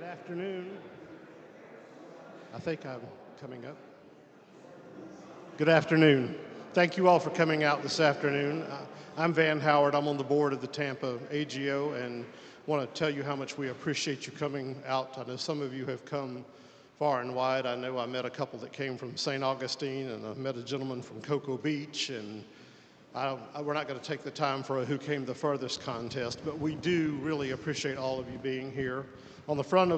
Good afternoon. I think I'm coming up. Good afternoon. Thank you all for coming out this afternoon. I'm Van Howard. I'm on the board of the Tampa AGO and want to tell you how much we appreciate you coming out. I know some of you have come far and wide. I know I met a couple that came from St. Augustine, and I met a gentleman from Cocoa Beach, and we're not going to take the time for a who came the furthest contest, but we do really appreciate all of you being here. On the front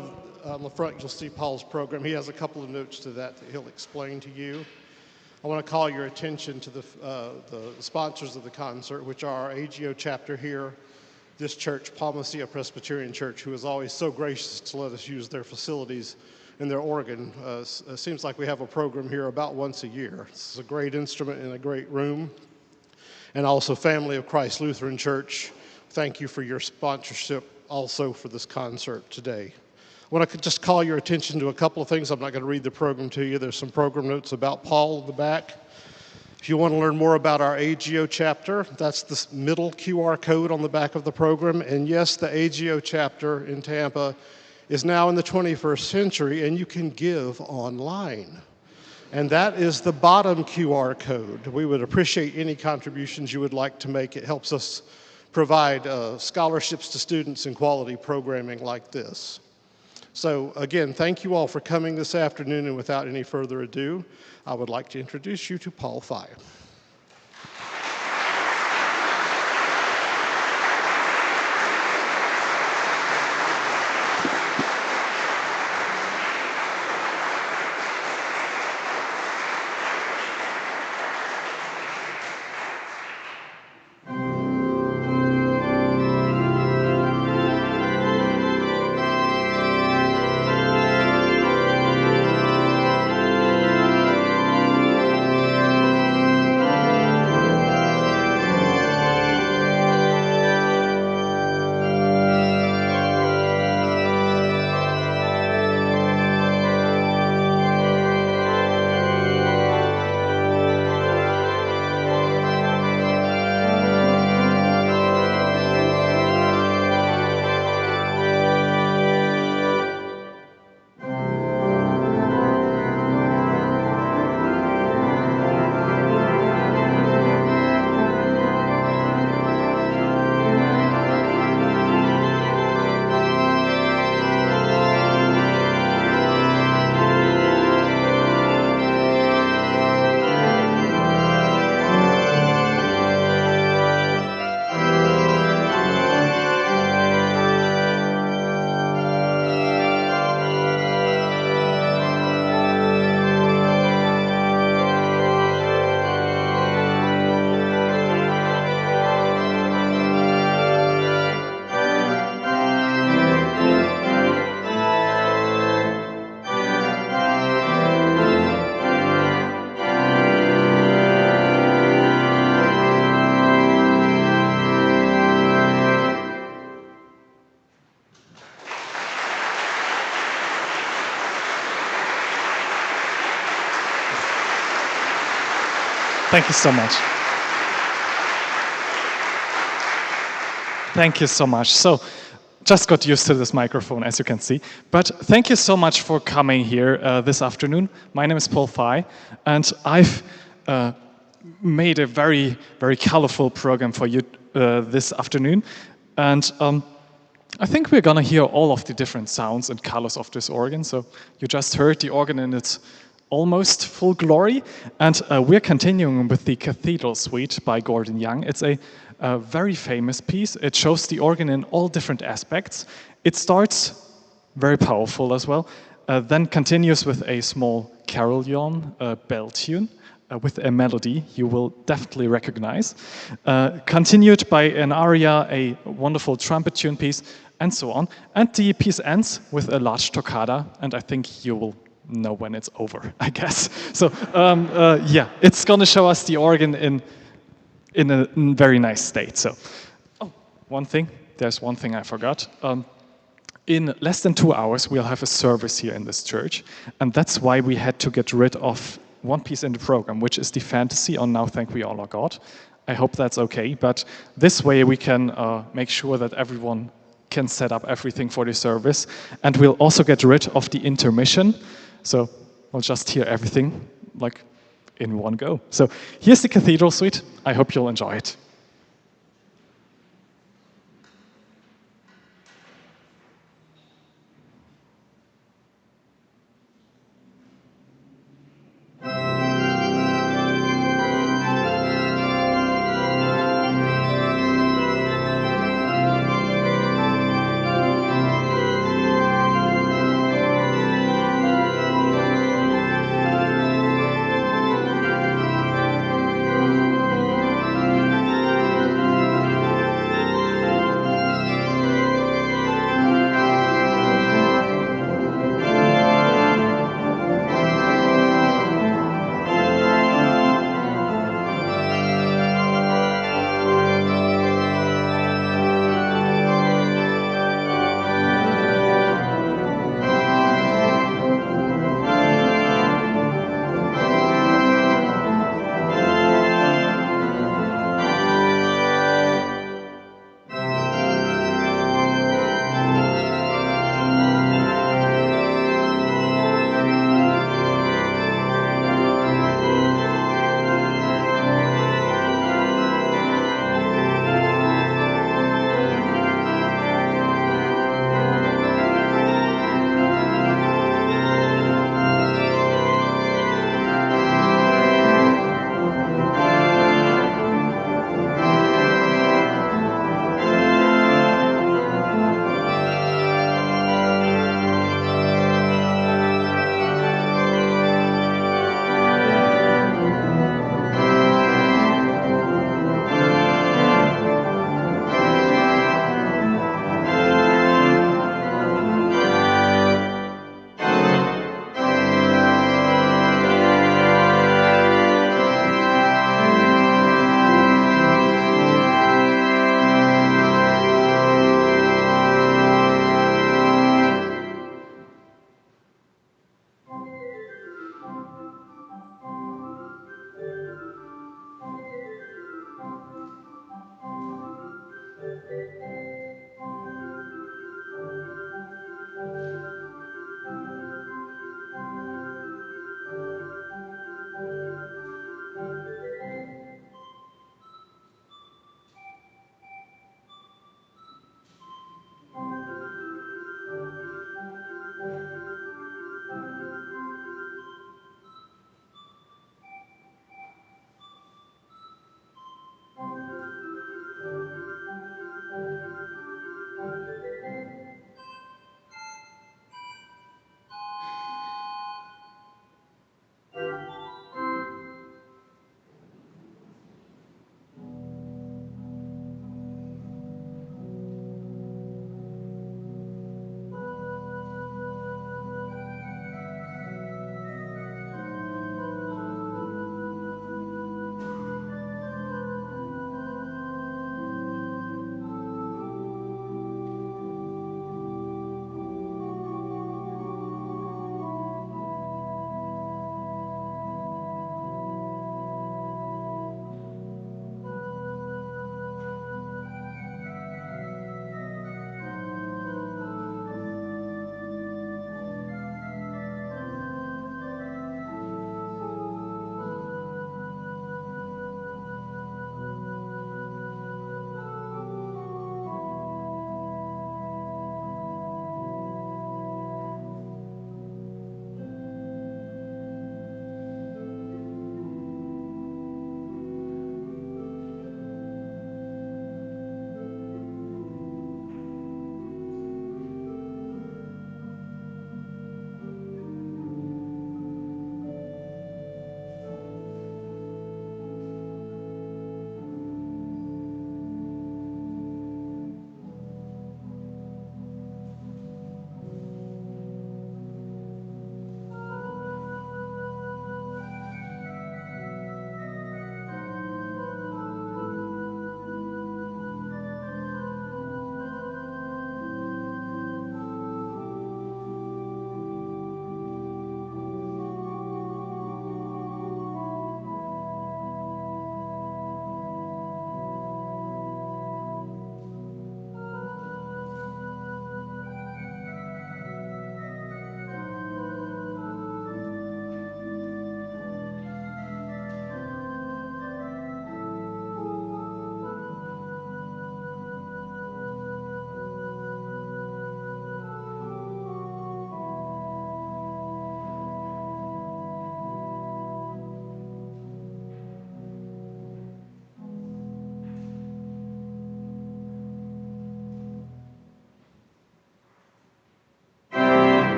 you'll see Paul's program. He has a couple of notes to that he'll explain to you. I want to call your attention to the sponsors of the concert, which are our AGO chapter here, this church, Palma Ceia Presbyterian Church, who is always so gracious to let us use their facilities and their organ. It seems like we have a program here about once a year. It's a great instrument in a great room. And also Family of Christ Lutheran Church, thank you for your sponsorship also for this concert today. I want to just call your attention to a couple of things. I'm not going to read the program to you. There's some program notes about Paul in the back. If you want to learn more about our AGO chapter, that's the middle QR code on the back of the program. And yes, the AGO chapter in Tampa is now in the 21st century, and you can give online. And that is the bottom QR code. We would appreciate any contributions you would like to make. It helps us provide scholarships to students in quality programming like this. So again, thank you all for coming this afternoon, and without any further ado, I would like to introduce you to Paul Fye. Thank you so much. Thank you so much. So, just got used to this microphone, as you can see. But thank you so much for coming here this afternoon. My name is Paul Fye, and I've made a very, very colorful program for you this afternoon. And I think we're going to hear all of the different sounds and colors of this organ. So, you just heard the organ in its almost full glory, and we're continuing with the Cathedral Suite by Gordon Young. It's a very famous piece. It shows the organ in all different aspects. It starts very powerful as well, then continues with a small carillon bell tune with a melody you will definitely recognize, continued by an aria, a wonderful trumpet tune piece, and so on. And the piece ends with a large toccata, and I think you will know when it's over, I guess. So yeah, it's going to show us the organ in a very nice state. So, there's one thing I forgot. In less than 2 hours, we'll have a service here in this church, and that's why we had to get rid of one piece in the program, which is the fantasy on Now Thank We All Our God. I hope that's okay, but this way we can make sure that everyone can set up everything for the service. And we'll also get rid of the intermission. So we'll just hear everything like in one go. So here's the cathedral suite. I hope you'll enjoy it.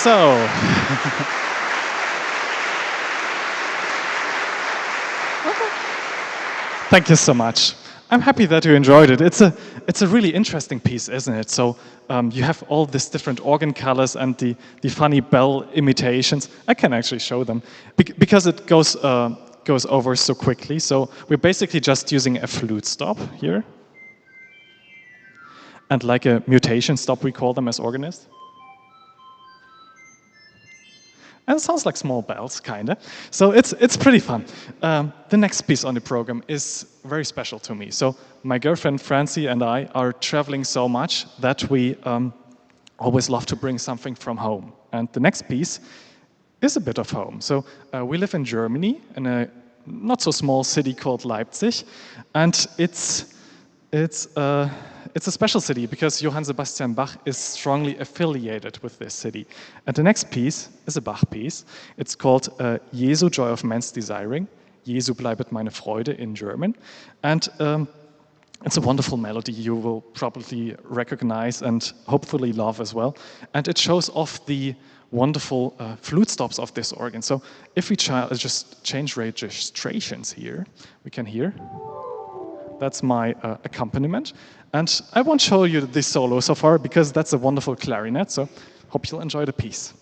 So, thank you so much. I'm happy that you enjoyed it. It's a really interesting piece, isn't it? So you have all these different organ colors and the funny bell imitations. I can actually show them because it goes over so quickly. So we're basically just using a flute stop here. And like a mutation stop, we call them as organists. And it sounds like small bells, kind of. So it's pretty fun. The next piece on the program is very special to me. So my girlfriend Francie and I are traveling so much that we always love to bring something from home. And the next piece is a bit of home. So we live in Germany, in a not so small city called Leipzig. And it's a special city because Johann Sebastian Bach is strongly affiliated with this city. And the next piece is a Bach piece. It's called Jesu, Joy of Man's Desiring. Jesu bleibet meine Freude in German. And it's a wonderful melody you will probably recognize and hopefully love as well. And it shows off the wonderful flute stops of this organ. So if we just change registrations here, we can hear. That's my accompaniment. And I won't show you this solo so far because that's a wonderful clarinet, so hope you'll enjoy the piece.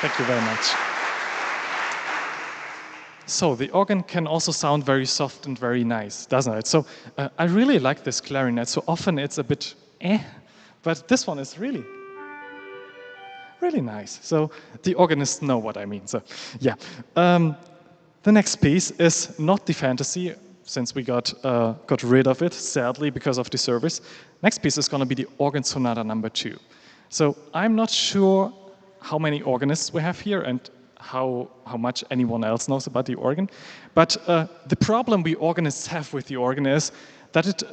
Thank you very much. So the organ can also sound very soft and very nice, doesn't it? So I really like this clarinet. So often it's a bit but this one is really. really nice. So the organists know what I mean. So yeah. The next piece is not the fantasy, since we got rid of it, sadly, because of the service. Next piece is going to be the Organ Sonata number 2. So I'm not sure how many organists we have here and how much anyone else knows about the organ. But the problem we organists have with the organ is that it,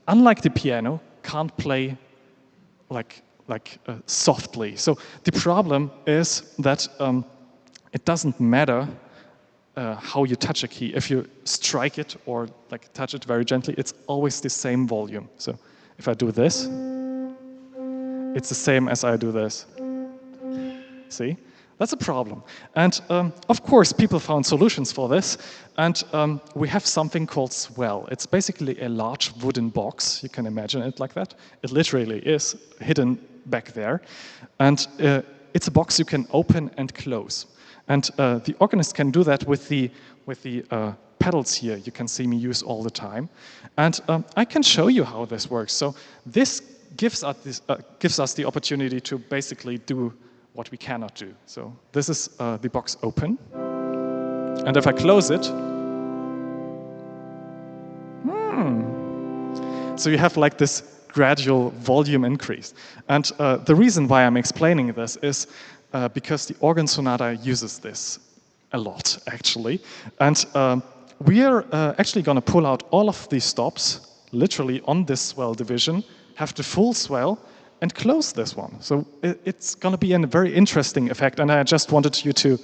unlike the piano, can't play like softly. So the problem is that it doesn't matter how you touch a key. If you strike it or like touch it very gently, it's always the same volume. So if I do this, it's the same as I do this. See? That's a problem. And of course, people found solutions for this. And we have something called swell. It's basically a large wooden box. You can imagine it like that. It literally is hidden back there. And it's a box you can open and close. And the organist can do that with the pedals here. You can see me use all the time. And I can show you how this works. So this gives us the opportunity to basically do what we cannot do. So this is the box open. And if I close it, so you have like this gradual volume increase. And the reason why I'm explaining this is because the organ sonata uses this a lot, actually. And we are actually going to pull out all of these stops, literally on this swell division, have the full swell, and close this one. So it's going to be a very interesting effect, and I just wanted you to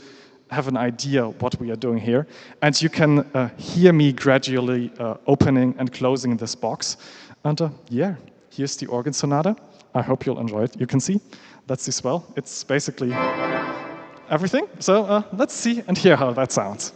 have an idea what we are doing here. And you can hear me gradually opening and closing this box. And yeah, here's the organ sonata. I hope you'll enjoy it. You can see, that's the swell. It's basically everything. So let's see and hear how that sounds.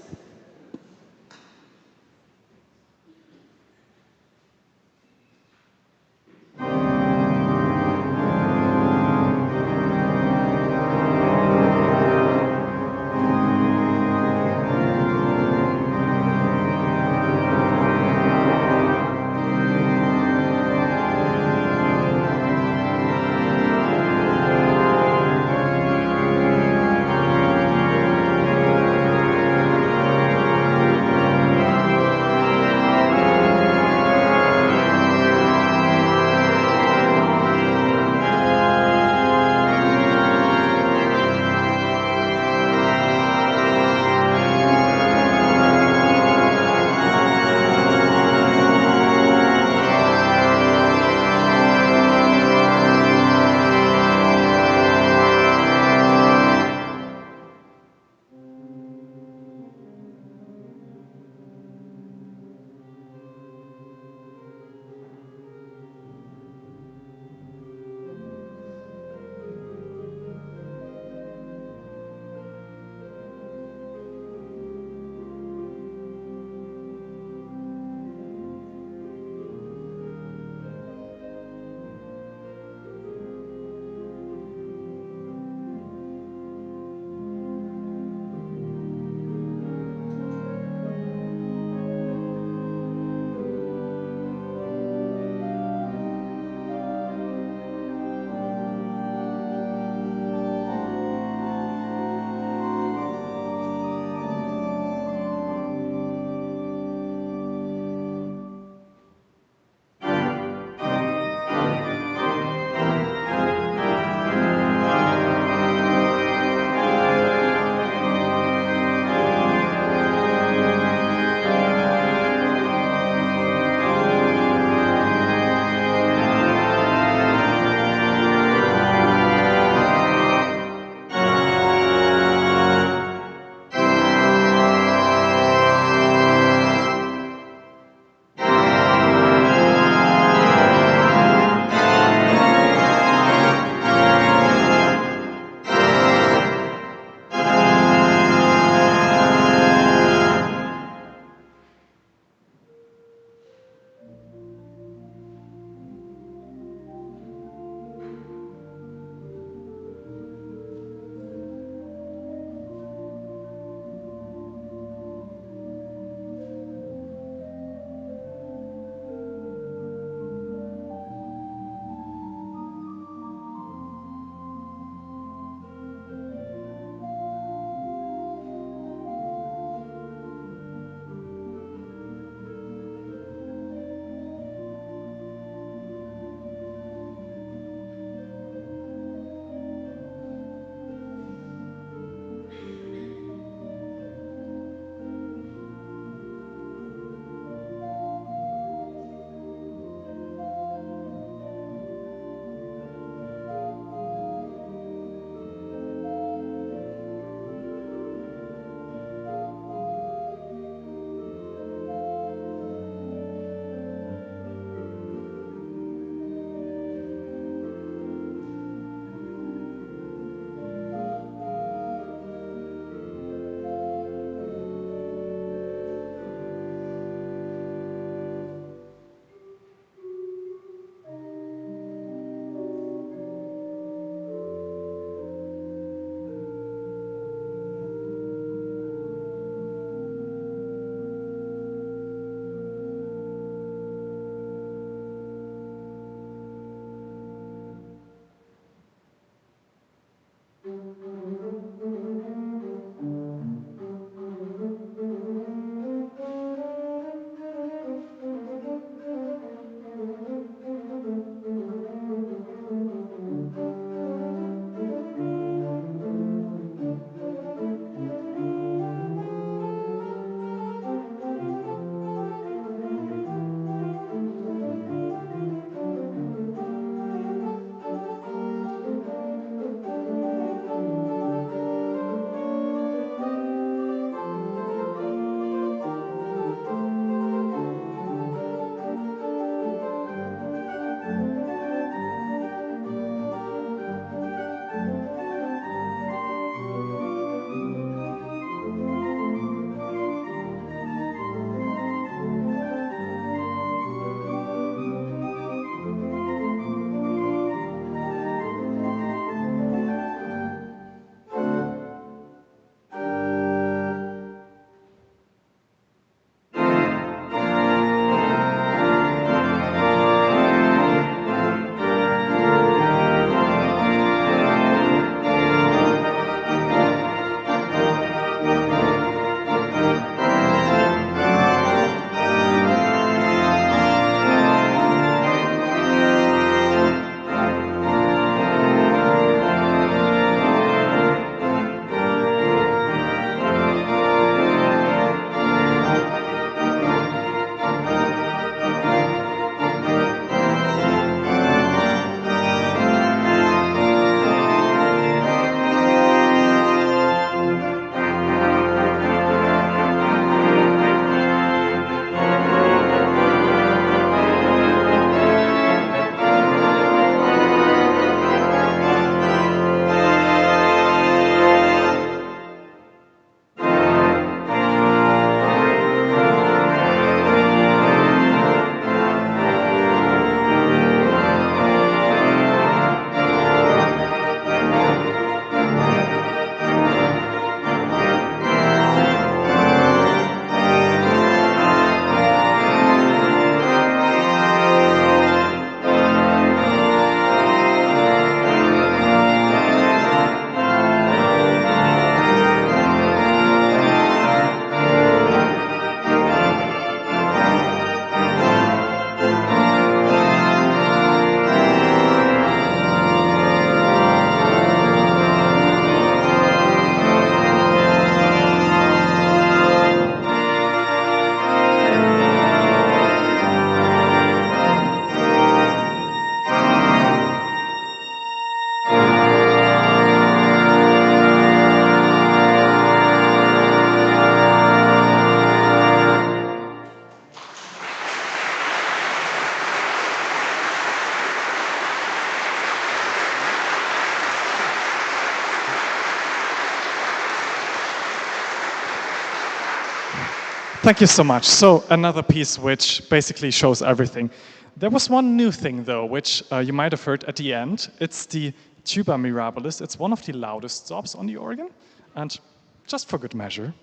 Thank you so much. So another piece which basically shows everything. There was one new thing though, which you might have heard at the end. It's the tuba mirabilis. It's one of the loudest stops on the organ. And just for good measure,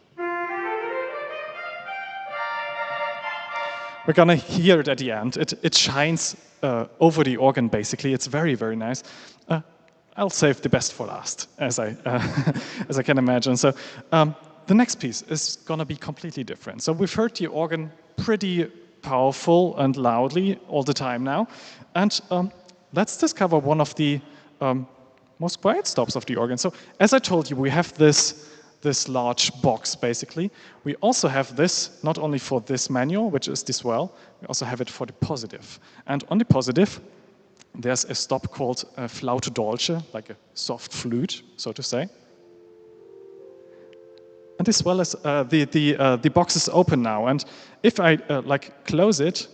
we're gonna hear it at the end. It shines over the organ basically. It's very, very nice. I'll save the best for last, as I, as I can imagine. So the next piece is gonna be completely different. So we've heard the organ pretty powerful and loudly all the time now. And let's discover one of the most quiet stops of the organ. So as I told you, we have this large box, basically. We also have this, not only for this manual, which is this well, we also have it for the positive. And on the positive, there's a stop called Flaute dolce, like a soft flute, so to say. And as well as the box is open now, and if I like close it,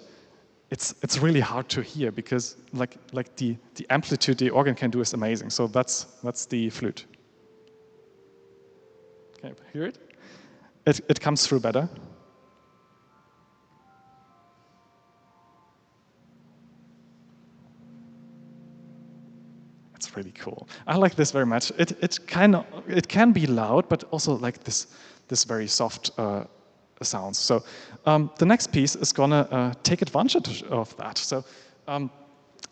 it's really hard to hear because like the amplitude the organ can do is amazing. So that's the flute. Can you hear it? It comes through better. It's really cool. I like this very much. It can be loud, but also like this very soft sounds. So the next piece is gonna take advantage of that. So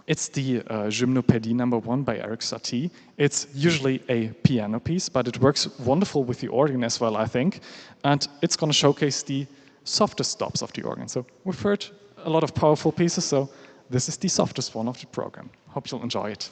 it's the Gymnopédie #1 by Eric Satie. It's usually a piano piece, but it works wonderful with the organ as well, I think. And it's gonna showcase the softest stops of the organ. So we've heard a lot of powerful pieces, so this is the softest one of the program. Hope you'll enjoy it.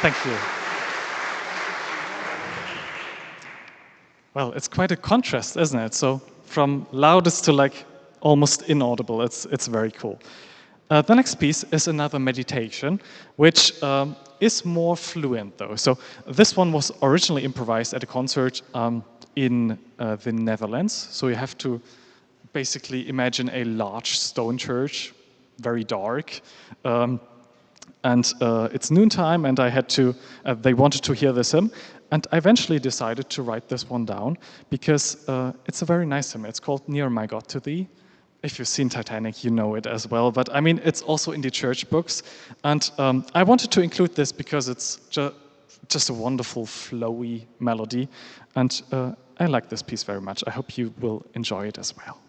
Thank you. Well, it's quite a contrast, isn't it? So from loudest to like almost inaudible, it's very cool. The next piece is another meditation, which is more fluent though. So this one was originally improvised at a concert in the Netherlands. So you have to basically imagine a large stone church, very dark. And it's noontime, and I had to. They wanted to hear this hymn, and I eventually decided to write this one down because it's a very nice hymn. It's called "Near My God to Thee." If you've seen Titanic, you know it as well. But I mean, it's also in the church books, and I wanted to include this because it's just a wonderful, flowy melody, and I like this piece very much. I hope you will enjoy it as well.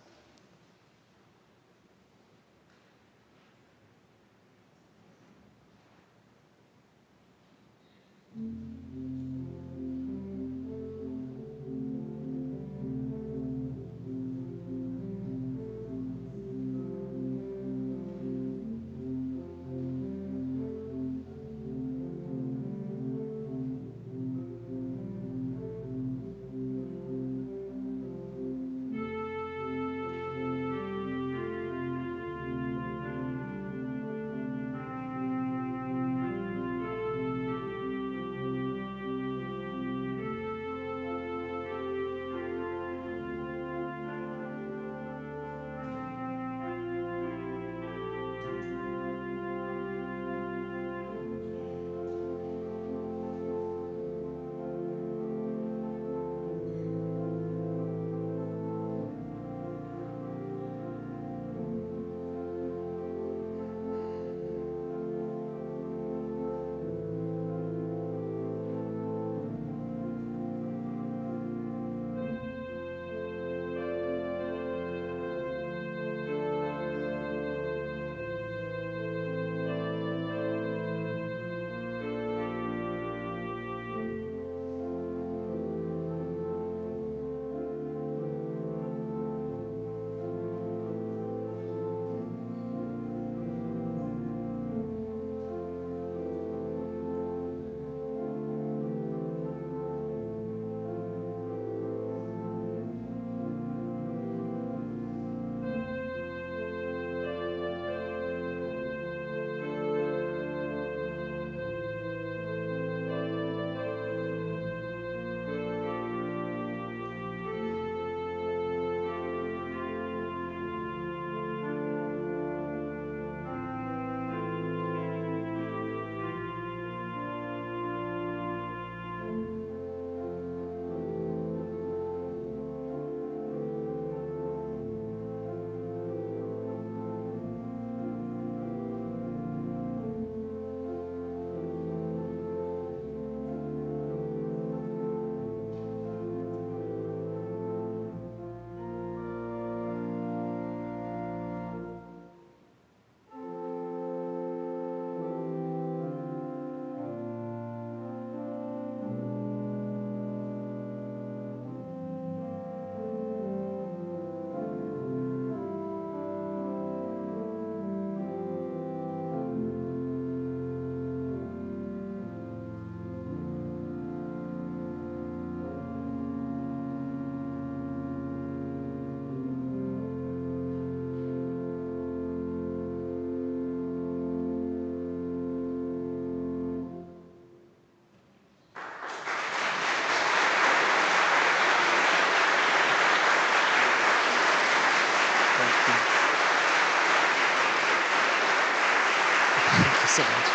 Excellent.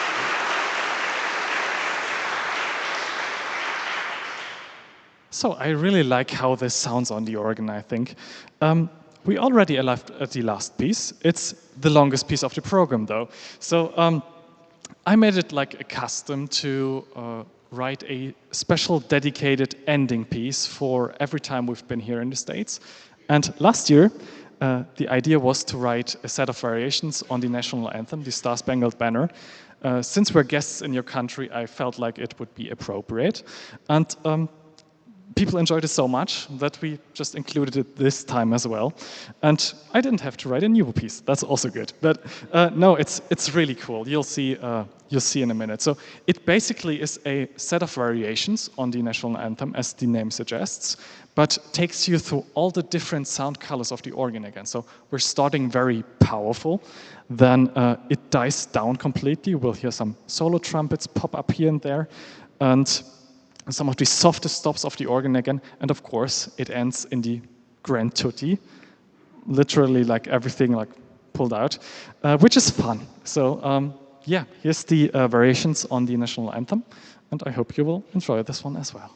So I really like how this sounds on the organ, I think. We already arrived at the last piece. It's the longest piece of the program, though. So I made it like a custom to write a special dedicated ending piece for every time we've been here in the States. And last year, the idea was to write a set of variations on the national anthem, the Star-Spangled Banner. Since we're guests in your country, I felt like it would be appropriate. And people enjoyed it so much that we just included it this time as well. And I didn't have to write a new piece. That's also good. But no, it's really cool. You'll see in a minute. So it basically is a set of variations on the national anthem, as the name suggests, but takes you through all the different sound colors of the organ again. So we're starting very powerful. Then it dies down completely. We'll hear some solo trumpets pop up here and there. And some of the softest stops of the organ again, and of course it ends in the grand tutti, literally like everything like pulled out, which is fun. So yeah, here's the variations on the national anthem, and I hope you will enjoy this one as well.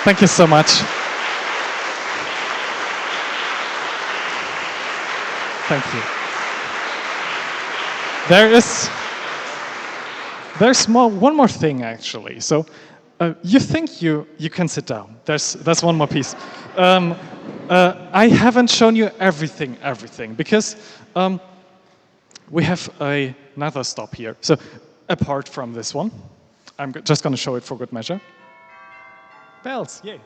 Thank you so much. Thank you. There's one more thing actually. So you think you can sit down. There's one more piece. I haven't shown you everything because we have another stop here. So apart from this one, I'm just going to show it for good measure. Bells, yay.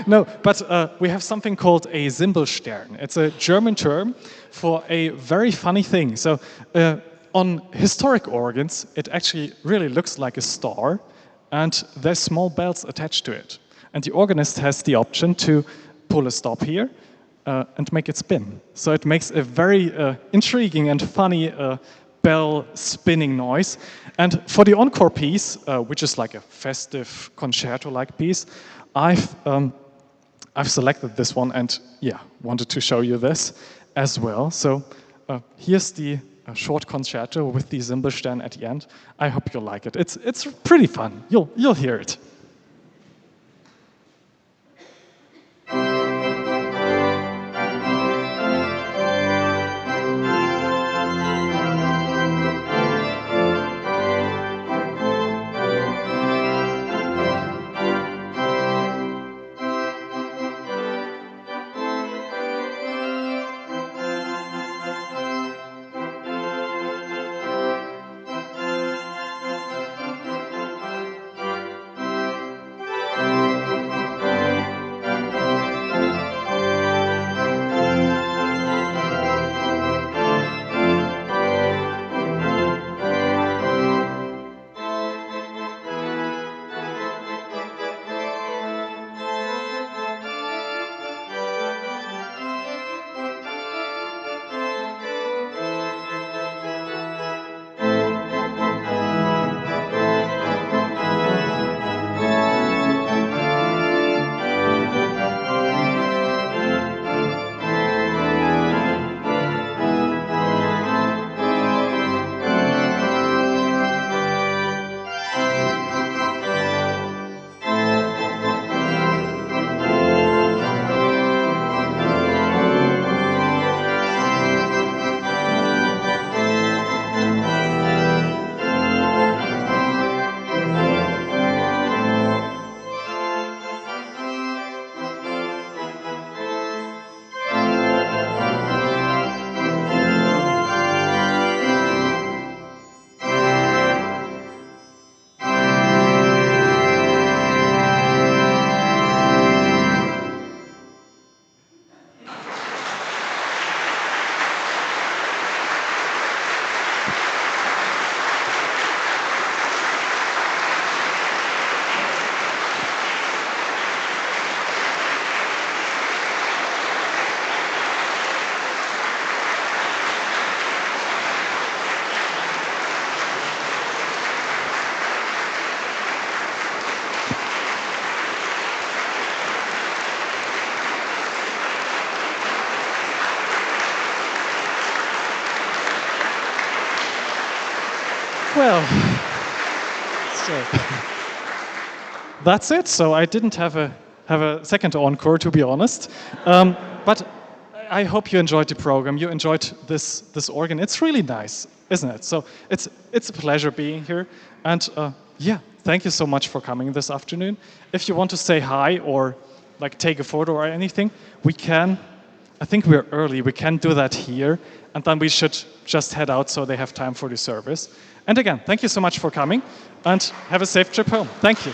No, but we have something called a Zimbelstern. It's a German term for a very funny thing. So on historic organs, it actually really looks like a star, and there's small bells attached to it. And the organist has the option to pull a stop here and make it spin. So it makes a very intriguing and funny bell spinning noise. And for the encore piece, which is like a festive concerto-like piece, I've selected this one and wanted to show you this as well. So here's the short concerto with the Zimbelstern at the end. I hope you'll like it. It's pretty fun. You'll hear it. Well, so that's it. So I didn't have a second encore, to be honest. But I hope you enjoyed the program. You enjoyed this organ. It's really nice, isn't it? So it's a pleasure being here. And thank you so much for coming this afternoon. If you want to say hi or like take a photo or anything, we can. I think we're early. We can do that here. And then we should just head out so they have time for the service. And again, thank you so much for coming and have a safe trip home. Thank you.